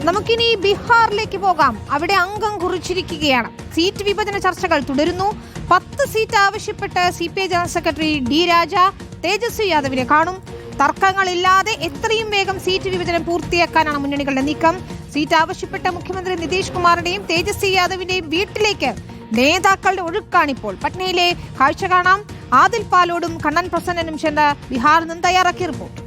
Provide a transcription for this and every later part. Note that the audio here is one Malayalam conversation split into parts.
നമുക്കിനി ബീഹാറിലേക്ക് പോകാം. അവിടെ അംഗം കുറിച്ചിരിക്കുകയാണ്. സീറ്റ് വിഭജന ചർച്ചകൾ തുടരുന്നു. 10 സീറ്റ് ആവശ്യപ്പെട്ട് CPI ജനറൽ സെക്രട്ടറി D രാജ തേജസ്വി യാദവിനെ കാണും. തർക്കങ്ങളില്ലാതെ എത്രയും വേഗം സീറ്റ് വിഭജനം പൂർത്തിയാക്കാനാണ് മുന്നണികളുടെ നീക്കം. സീറ്റ് ആവശ്യപ്പെട്ട മുഖ്യമന്ത്രി നിതീഷ് കുമാറിന്റെയും തേജസ്വി യാദവിന്റെയും വീട്ടിലേക്ക് നേതാക്കളുടെ ഒഴുക്കാണിപ്പോൾ. പട്നയിലെ കാഴ്ച കാണാം. ആദിൽ പാലോടും കണ്ണൻ പ്രസന്നനും ചെന്ന് ബീഹാറിൽ നിന്ന് തയ്യാറാക്കിയ റിപ്പോർട്ട്.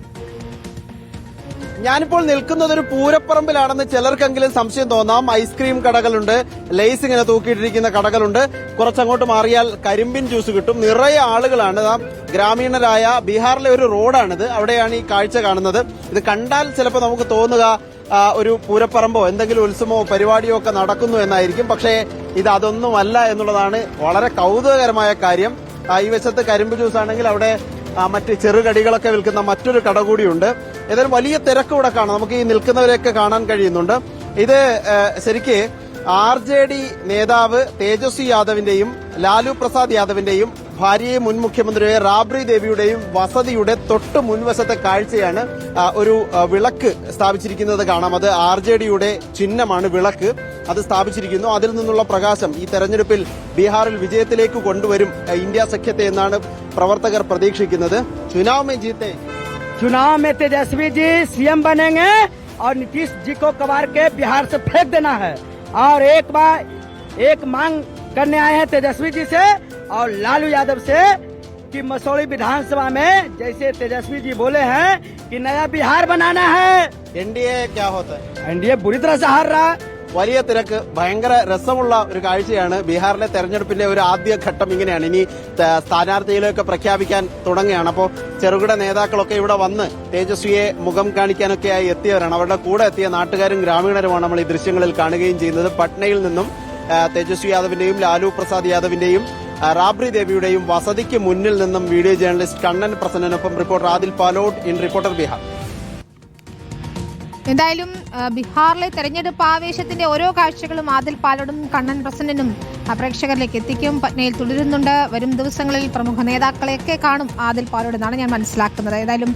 ഞാനിപ്പോൾ നിൽക്കുന്നത് ഒരു പൂരപ്പറമ്പിലാണെന്ന് ചിലർക്കെങ്കിലും സംശയം തോന്നാം. ഐസ്ക്രീം കടകളുണ്ട്, ലേസ് ഇങ്ങനെ തൂക്കിയിട്ടിരിക്കുന്ന കടകളുണ്ട്. കുറച്ചങ്ങോട്ട് മാറിയാൽ കരിമ്പിൻ ജ്യൂസ് കിട്ടും. നിറയെ ആളുകളാണ്. ഗ്രാമീണരായ ബീഹാറിലെ ഒരു റോഡാണിത്. അവിടെയാണ് ഈ കാഴ്ച കാണുന്നത്. ഇത് കണ്ടാൽ ചിലപ്പോൾ നമുക്ക് തോന്നുക ഒരു പൂരപ്പറമ്പോ എന്തെങ്കിലും ഉത്സവമോ പരിപാടിയോ ഒക്കെ നടക്കുന്നു എന്നായിരിക്കും. പക്ഷേ ഇത് അതൊന്നുമല്ല എന്നുള്ളതാണ് വളരെ കൗതുകകരമായ കാര്യം. ഈ വശത്ത് കരിമ്പ് ജ്യൂസ് ആണെങ്കിൽ അവിടെ മറ്റ് ചെറുകടികളൊക്കെ വിൽക്കുന്ന മറ്റൊരു കട കൂടിയുണ്ട്. ഏതായാലും വലിയ തിരക്ക് ഇവിടെ കാണാം. നമുക്ക് ഈ നിൽക്കുന്നവരെയൊക്കെ കാണാൻ കഴിയുന്നുണ്ട്. ഇത് ശരിക്ക് RJD നേതാവ് തേജസ്വി യാദവിന്റെയും ലാലു പ്രസാദ് യാദവിന്റെയും ഭാര്യയും മുൻ മുഖ്യമന്ത്രിയായ റാബ്രി ദേവിയുടെയും വസതിയുടെ തൊട്ട് മുൻവശത്തെ കാഴ്ചയാണ്. ഒരു വിളക്ക് സ്ഥാപിച്ചിരിക്കുന്നത് കാണാം. അത് RJDയുടെ ചിഹ്നമാണ് വിളക്ക്. അത് സ്ഥാപിച്ചിരിക്കുന്നു. അതിൽ നിന്നുള്ള പ്രകാശം ഈ തെരഞ്ഞെടുപ്പിൽ ബീഹാറിൽ വിജയത്തിലേക്ക് കൊണ്ടുവരും ഇന്ത്യ സഖ്യത്തെ എന്നാണ് പ്രവർത്തകർ പ്രതീക്ഷിക്കുന്നത്. चुनाव में तेजस्वी जी CM बनेंगे और नीतीश जी को कबार के बिहार से फेंक देना है। और एक मांग करने आए हैं तेजस्वी जी से और लालू यादव से कि मसौड़ी विधानसभा में जैसे तेजस्वी जी बोले हैं कि नया बिहार बनाना है। NDA क्या होता है? NDA बुरी तरह से हार रहा है. വലിയ തിരക്ക്, ഭയങ്കര രസമുള്ള ഒരു കാഴ്ചയാണ്. ബീഹാറിലെ തെരഞ്ഞെടുപ്പിന്റെ ഒരു ആദ്യ ഘട്ടം ഇങ്ങനെയാണ്. ഇനി സ്ഥാനാർത്ഥികളെയൊക്കെ പ്രഖ്യാപിക്കാൻ തുടങ്ങുകയാണ്. അപ്പോൾ ചെറുകിട നേതാക്കളൊക്കെ ഇവിടെ വന്ന് തേജസ്വിയെ മുഖം കാണിക്കാനൊക്കെയായി എത്തിയവരാണ്. അവരുടെ കൂടെ എത്തിയ നാട്ടുകാരും ഗ്രാമീണരുമാണ് നമ്മൾ ഈ ദൃശ്യങ്ങളിൽ കാണുകയും ചെയ്യുന്നത്. പട്നയിൽ നിന്നും തേജസ്വി യാദവിന്റെയും ലാലു പ്രസാദ് യാദവിന്റെയും റാബ്രി ദേവിയുടെയും വസതിക്ക് മുന്നിൽ നിന്നും വീഡിയോ ജേർണലിസ്റ്റ് കണ്ണൻ പ്രസന്നനൊപ്പം reporter Adil Palode in reporter Bihar. എന്തായാലും ബീഹാറിലെ തെരഞ്ഞെടുപ്പ് ആവേശത്തിന്റെ ഓരോ കാഴ്ചകളും ആദിൽ പാലോടും കണ്ണൻ പ്രസന്നനും പ്രേക്ഷകരിലേക്ക് എത്തിക്കും. പട്നയിൽ തുടരുന്നുണ്ട്. വരും ദിവസങ്ങളിൽ പ്രമുഖ നേതാക്കളെയൊക്കെ കാണും ആദിൽ പാലോട് എന്നാണ് ഞാൻ മനസ്സിലാക്കുന്നത്. ഏതായാലും